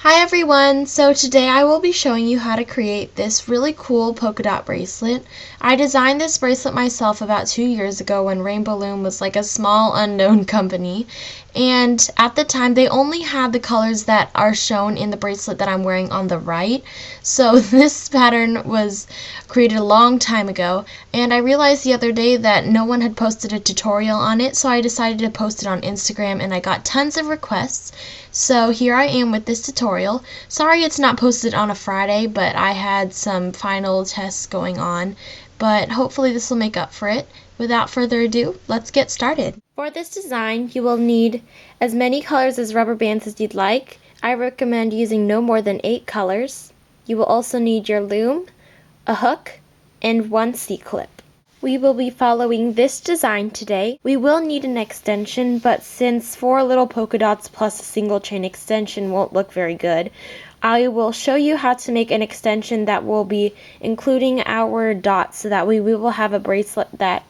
Hi everyone! So today I will be showing you how to create this really cool polka dot bracelet. I designed this bracelet myself about 2 years ago when Rainbow Loom was like a small unknown company, and at the time they only had the colors that are shown in the bracelet that I'm wearing on the right. So this pattern was created a long time ago, and I realized the other day that no one had posted a tutorial on it, so I decided to post it on Instagram and I got tons of requests. So here I am with this tutorial. Sorry it's not posted on a Friday, but I had some final tests going on, but hopefully this will make up for it. Without further ado, let's get started. For this design, you will need as many colors as rubber bands as you'd like. I recommend using no more than 8 colors. You will also need your loom, a hook, and 1 C-clip. We will be following this design today. We will need an extension, but since 4 little polka dots plus a single chain extension won't look very good, I will show you how to make an extension that will be including our dots so that we will have a bracelet that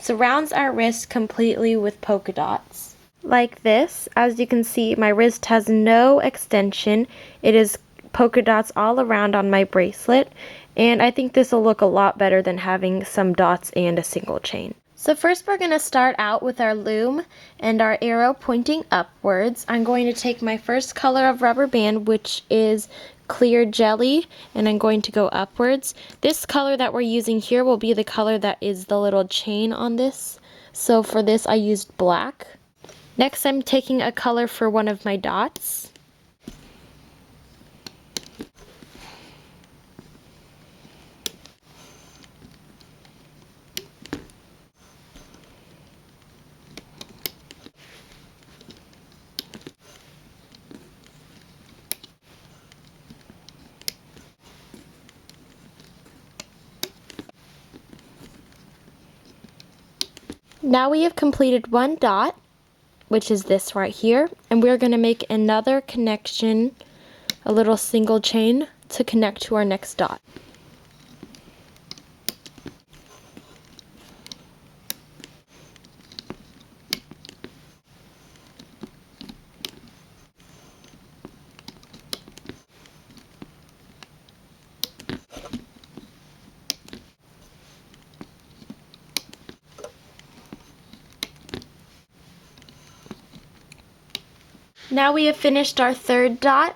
surrounds our wrist completely with polka dots. Like this, as you can see, my wrist has no extension. It is polka dots all around on my bracelet. And I think this will look a lot better than having some dots and a single chain. So first we're going to start out with our loom and our arrow pointing upwards. I'm going to take my first color of rubber band, which is clear jelly, and I'm going to go upwards. This color that we're using here will be the color that is the little chain on this. So for this I used black. Next I'm taking a color for one of my dots. Now we have completed one dot, which is this right here, and we're going to make another connection, a little single chain, to connect to our next dot. Now we have finished our third dot.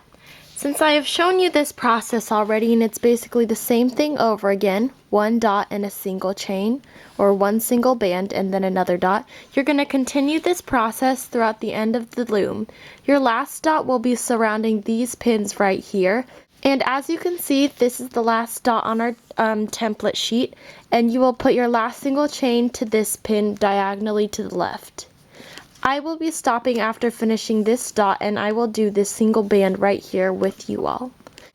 Since I have shown you this process already and it's basically the same thing over again, one dot and a single chain, or one single band and then another dot, you're going to continue this process throughout the end of the loom. Your last dot will be surrounding these pins right here. And as you can see, this is the last dot on our template sheet, and you will put your last single chain to this pin diagonally to the left. I will be stopping after finishing this dot, and I will do this single band right here with you all.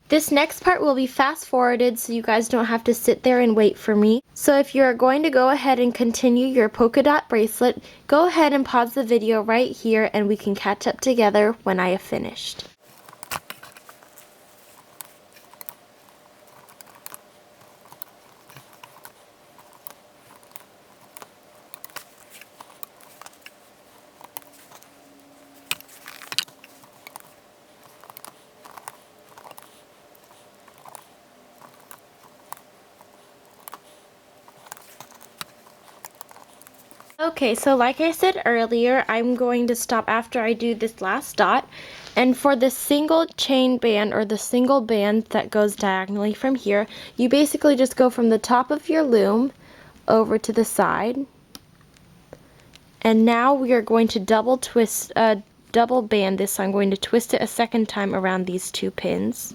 This next part will be fast forwarded so you guys don't have to sit there and wait for me. So if you're going to go ahead and continue your polka dot bracelet, go ahead and pause the video right here and we can catch up together when I have finished. Okay, so like I said earlier, I'm going to stop after I do this last dot. And for the single chain band, or the single band that goes diagonally from here, you basically just go from the top of your loom over to the side. And now we are going to double band this, so I'm going to twist it a second time around these two pins.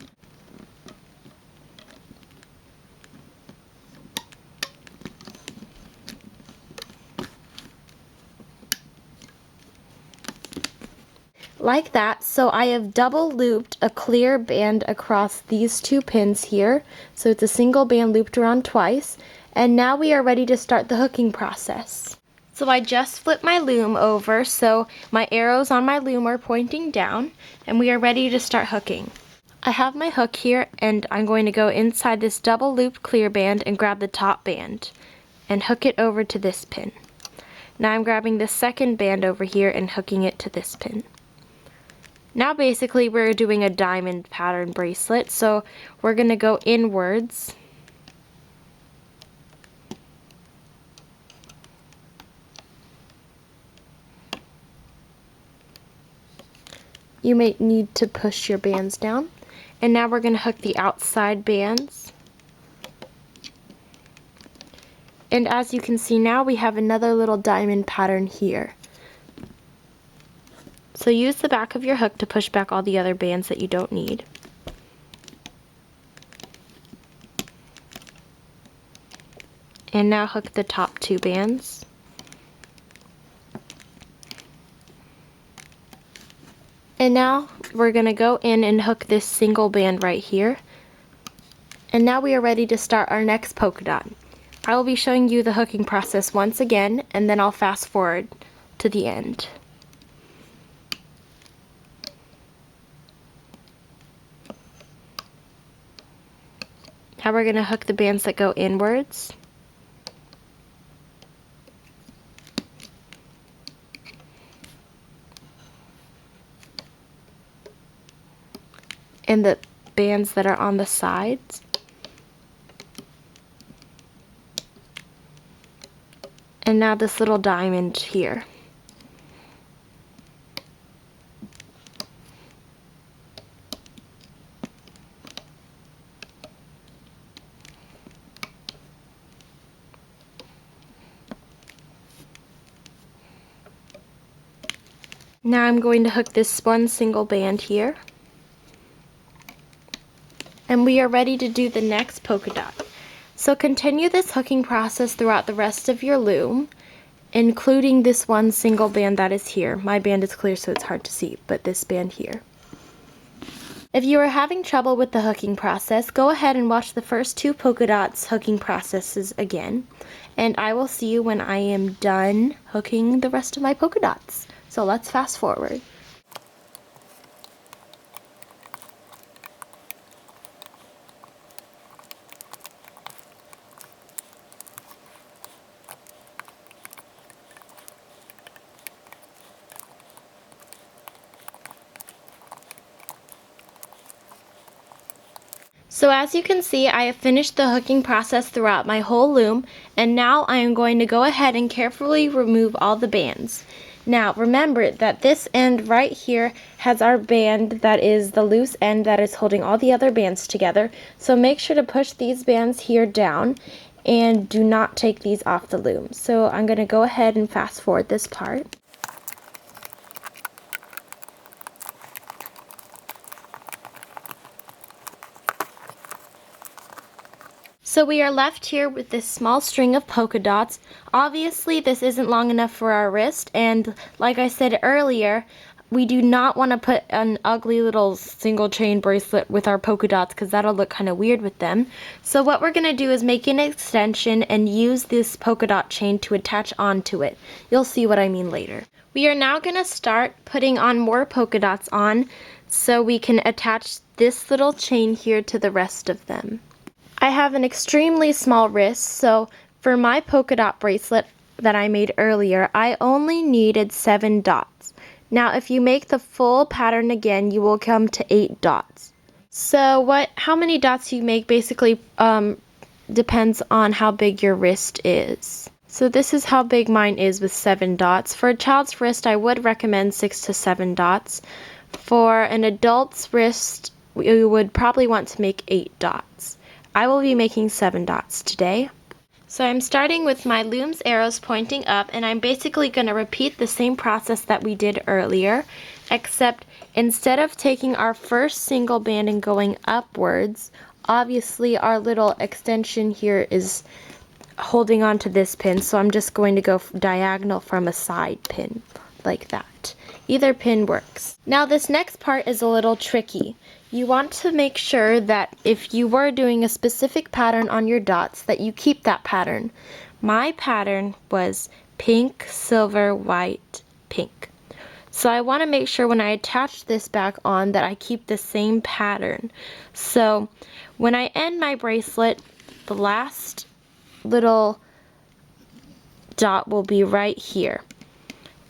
Like that. So I have double looped a clear band across these two pins here. So it's a single band looped around twice. And now we are ready to start the hooking process. So I just flipped my loom over, so my arrows on my loom are pointing down, and we are ready to start hooking. I have my hook here, and I'm going to go inside this double looped clear band and grab the top band and hook it over to this pin. Now I'm grabbing the second band over here and hooking it to this pin. Now basically we're doing a diamond pattern bracelet, so we're going to go inwards. You may need to push your bands down. And now we're going to hook the outside bands. And as you can see now, we have another little diamond pattern here. So use the back of your hook to push back all the other bands that you don't need. And now hook the top two bands. And now we're going to go in and hook this single band right here. And now we are ready to start our next polka dot. I will be showing you the hooking process once again, and then I'll fast forward to the end. Now we're going to hook the bands that go inwards. And the bands that are on the sides. And now this little diamond here. Now I'm going to hook this one single band here. And we are ready to do the next polka dot. So continue this hooking process throughout the rest of your loom, including this one single band that is here. My band is clear so it's hard to see, but this band here. If you are having trouble with the hooking process, go ahead and watch the first two polka dots hooking processes again, and I will see you when I am done hooking the rest of my polka dots. So let's fast forward. So as you can see, I have finished the hooking process throughout my whole loom, and now I am going to go ahead and carefully remove all the bands. Now remember that this end right here has our band that is the loose end that is holding all the other bands together, so make sure to push these bands here down and do not take these off the loom. So I'm going to go ahead and fast forward this part. So we are left here with this small string of polka dots. Obviously this isn't long enough for our wrist, and like I said earlier, we do not want to put an ugly little single chain bracelet with our polka dots because that'll look kind of weird with them. So what we're going to do is make an extension and use this polka dot chain to attach onto it. You'll see what I mean later. We are now going to start putting on more polka dots on so we can attach this little chain here to the rest of them. I have an extremely small wrist, so for my polka dot bracelet that I made earlier, I only needed 7 dots. Now if you make the full pattern again, you will come to 8 dots. So how many dots you make basically depends on how big your wrist is. So this is how big mine is with 7 dots. For a child's wrist, I would recommend 6 to 7 dots. For an adult's wrist, you would probably want to make 8 dots. I will be making 7 dots today. So I'm starting with my loom's arrows pointing up, and I'm basically going to repeat the same process that we did earlier, except instead of taking our first single band and going upwards, obviously our little extension here is holding on to this pin, so I'm just going to go diagonal from a side pin, like that. Either pin works. Now this next part is a little tricky. You want to make sure that if you were doing a specific pattern on your dots, that you keep that pattern. My pattern was pink, silver, white, pink. So I want to make sure when I attach this back on that I keep the same pattern. So when I end my bracelet, the last little dot will be right here.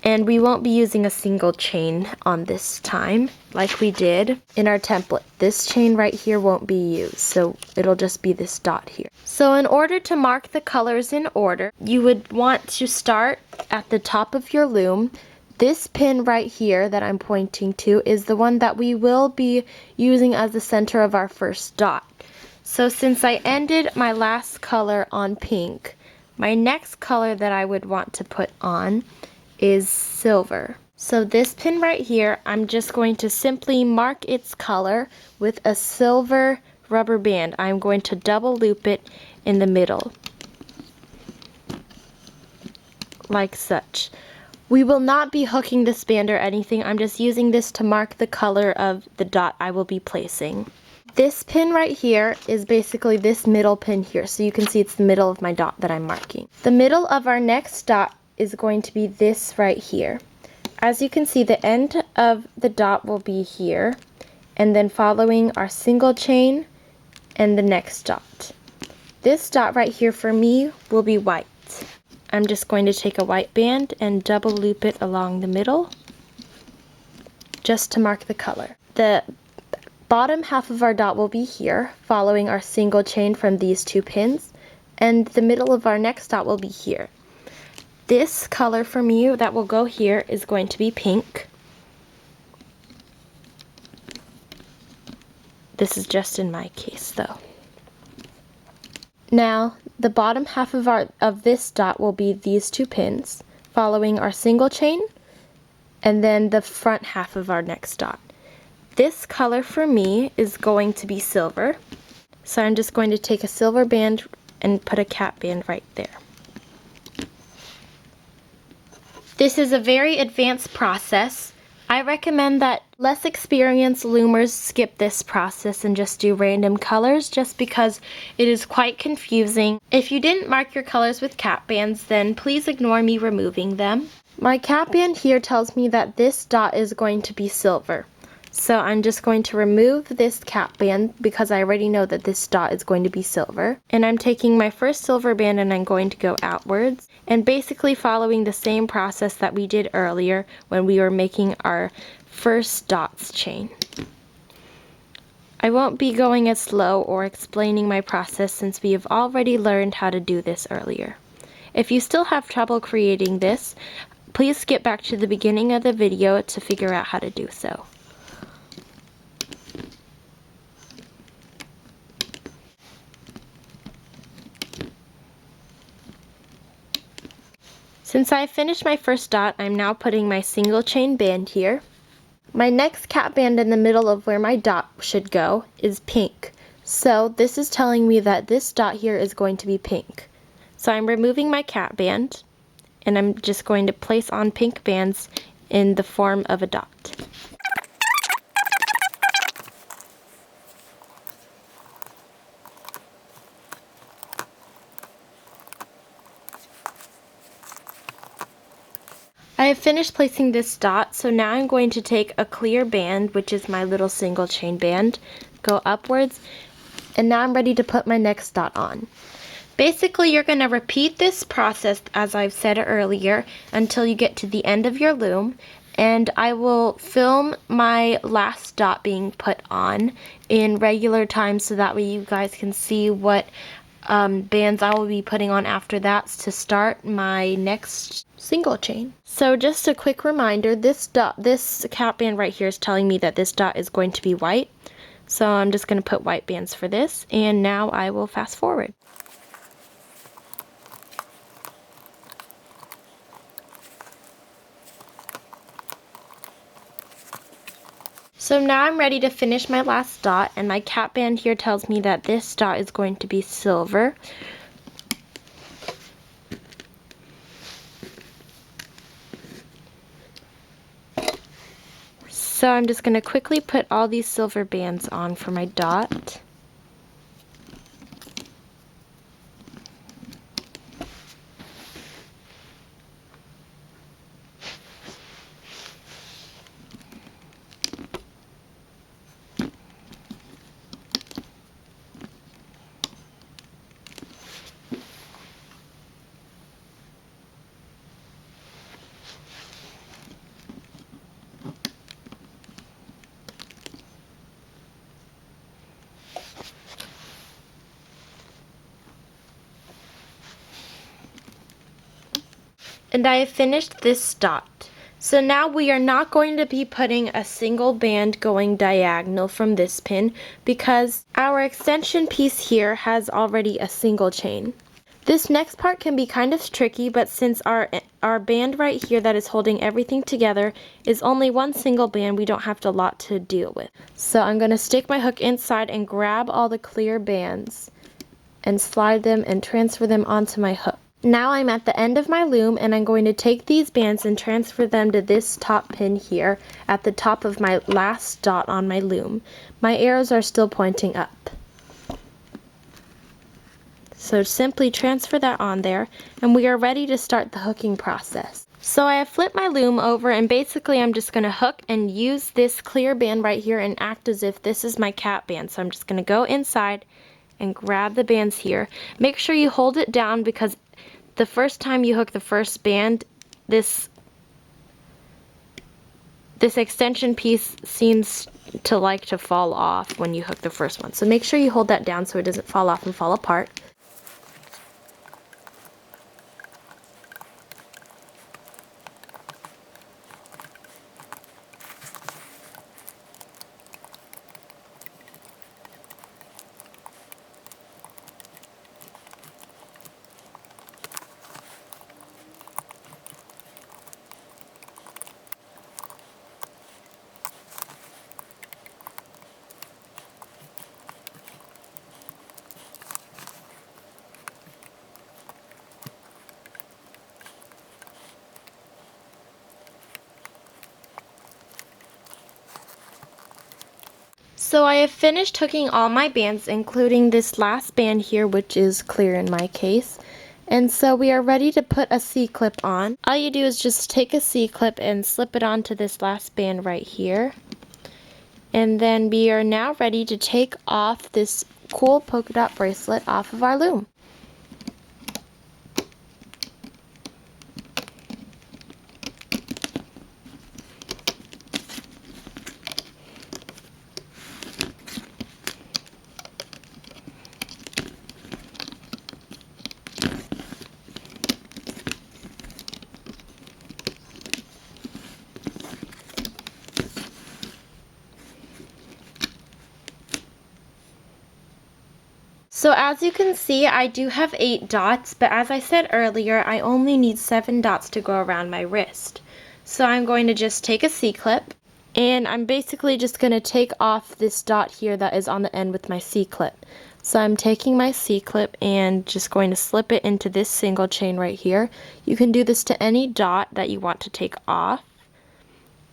And we won't be using a single chain on this time like we did in our template. This chain right here won't be used, so it'll just be this dot here. So in order to mark the colors in order, you would want to start at the top of your loom. This pin right here that I'm pointing to is the one that we will be using as the center of our first dot. So since I ended my last color on pink, my next color that I would want to put on is silver. So this pin right here, I'm just going to simply mark its color with a silver rubber band. I'm going to double loop it in the middle, like such. We will not be hooking this band or anything. I'm just using this to mark the color of the dot I will be placing. This pin right here is basically this middle pin here, so you can see it's the middle of my dot that I'm marking. The middle of our next dot is going to be this right here. As you can see, the end of the dot will be here, and then following our single chain and the next dot. This dot right here for me will be white. I'm just going to take a white band and double loop it along the middle just to mark the color. The bottom half of our dot will be here, following our single chain from these two pins, and the middle of our next dot will be here. This color for me that will go here is going to be pink. This is just in my case though. Now, the bottom half of this dot will be these two pins, following our single chain, and then the front half of our next dot. This color for me is going to be silver, so I'm just going to take a silver band and put a cap band right there. This is a very advanced process. I recommend that less experienced loomers skip this process and just do random colors just because it is quite confusing. If you didn't mark your colors with cap bands, then please ignore me removing them. My cap band here tells me that this dot is going to be silver. So I'm just going to remove this cap band because I already know that this dot is going to be silver. And I'm taking my first silver band and I'm going to go outwards and basically following the same process that we did earlier when we were making our first dots chain. I won't be going as slow or explaining my process since we have already learned how to do this earlier. If you still have trouble creating this, please skip back to the beginning of the video to figure out how to do so. Since I finished my first dot, I'm now putting my single chain band here. My next cap band in the middle of where my dot should go is pink. So this is telling me that this dot here is going to be pink. So I'm removing my cap band and I'm just going to place on pink bands in the form of a dot. I have finished placing this dot, so now I'm going to take a clear band, which is my little single chain band, go upwards, and now I'm ready to put my next dot on. Basically, you're going to repeat this process, as I've said earlier, until you get to the end of your loom, and I will film my last dot being put on in regular time so that way you guys can see what bands I will be putting on after that to start my next single chain. So just a quick reminder, this cap band right here is telling me that this dot is going to be white. So I'm just going to put white bands for this, and now I will fast forward. So now I'm ready to finish my last dot, and my cap band here tells me that this dot is going to be silver. So I'm just going to quickly put all these silver bands on for my dot. And I have finished this dot. So now we are not going to be putting a single band going diagonal from this pin because our extension piece here has already a single chain. This next part can be kind of tricky, but since our band right here that is holding everything together is only one single band, we don't have a lot to deal with. So I'm going to stick my hook inside and grab all the clear bands and slide them and transfer them onto my hook. Now I'm at the end of my loom and I'm going to take these bands and transfer them to this top pin here at the top of my last dot on my loom. My arrows are still pointing up. So simply transfer that on there and we are ready to start the hooking process. So I have flipped my loom over and basically I'm just going to hook and use this clear band right here and act as if this is my cap band. So I'm just going to go inside and grab the bands here. Make sure you hold it down because the first time you hook the first band, this extension piece seems to like to fall off when you hook the first one. So make sure you hold that down so it doesn't fall off and fall apart. So I have finished hooking all my bands, including this last band here, which is clear in my case. And so we are ready to put a C-clip on. All you do is just take a C-clip and slip it onto this last band right here. And then we are now ready to take off this cool polka dot bracelet off of our loom. So as you can see, I do have 8 dots, but as I said earlier, I only need 7 dots to go around my wrist. So I'm going to just take a C-clip, and I'm basically just going to take off this dot here that is on the end with my C-clip. So I'm taking my C-clip and just going to slip it into this single chain right here. You can do this to any dot that you want to take off.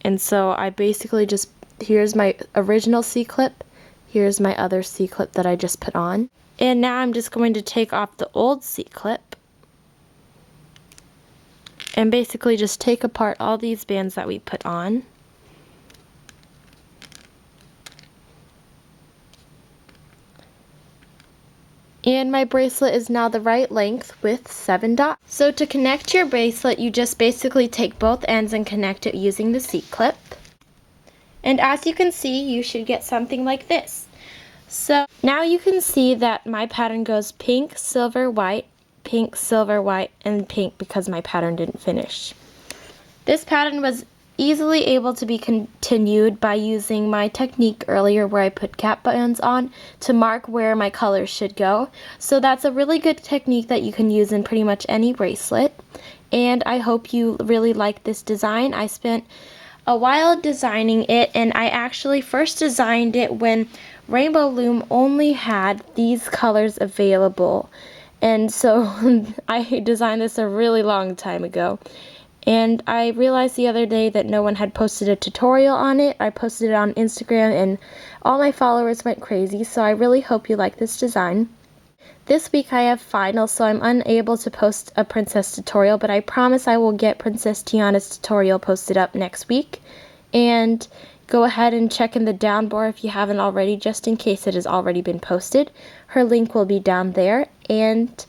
And so I basically just, here's my original C-clip, here's my other C-clip that I just put on. And now I'm just going to take off the old C-clip and basically just take apart all these bands that we put on. And my bracelet is now the right length with 7 dots. So to connect your bracelet, you just basically take both ends and connect it using the C-clip. And as you can see, you should get something like this. So now you can see that my pattern goes pink, silver, white, and pink because my pattern didn't finish. This pattern was easily able to be continued by using my technique earlier where I put cap buttons on to mark where my colors should go. So that's a really good technique that you can use in pretty much any bracelet. And I hope you really like this design. I spent a while designing it, and I actually first designed it when Rainbow Loom only had these colors available. And so I designed this a really long time ago. And I realized the other day that no one had posted a tutorial on it. I posted it on Instagram and all my followers went crazy, so I really hope you like this design. This week I have finals, so I'm unable to post a princess tutorial, but I promise I will get Princess Tiana's tutorial posted up next week. And go ahead and check in the down bar if you haven't already, just in case it has already been posted. Her link will be down there, and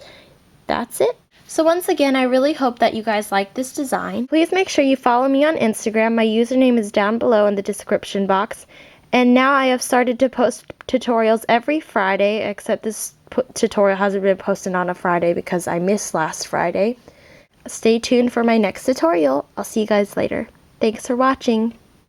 that's it. So once again, I really hope that you guys like this design. Please make sure you follow me on Instagram. My username is down below in the description box. And now I have started to post tutorials every Friday, except this tutorial hasn't been posted on a Friday because I missed last Friday. Stay tuned for my next tutorial. I'll see you guys later. Thanks for watching.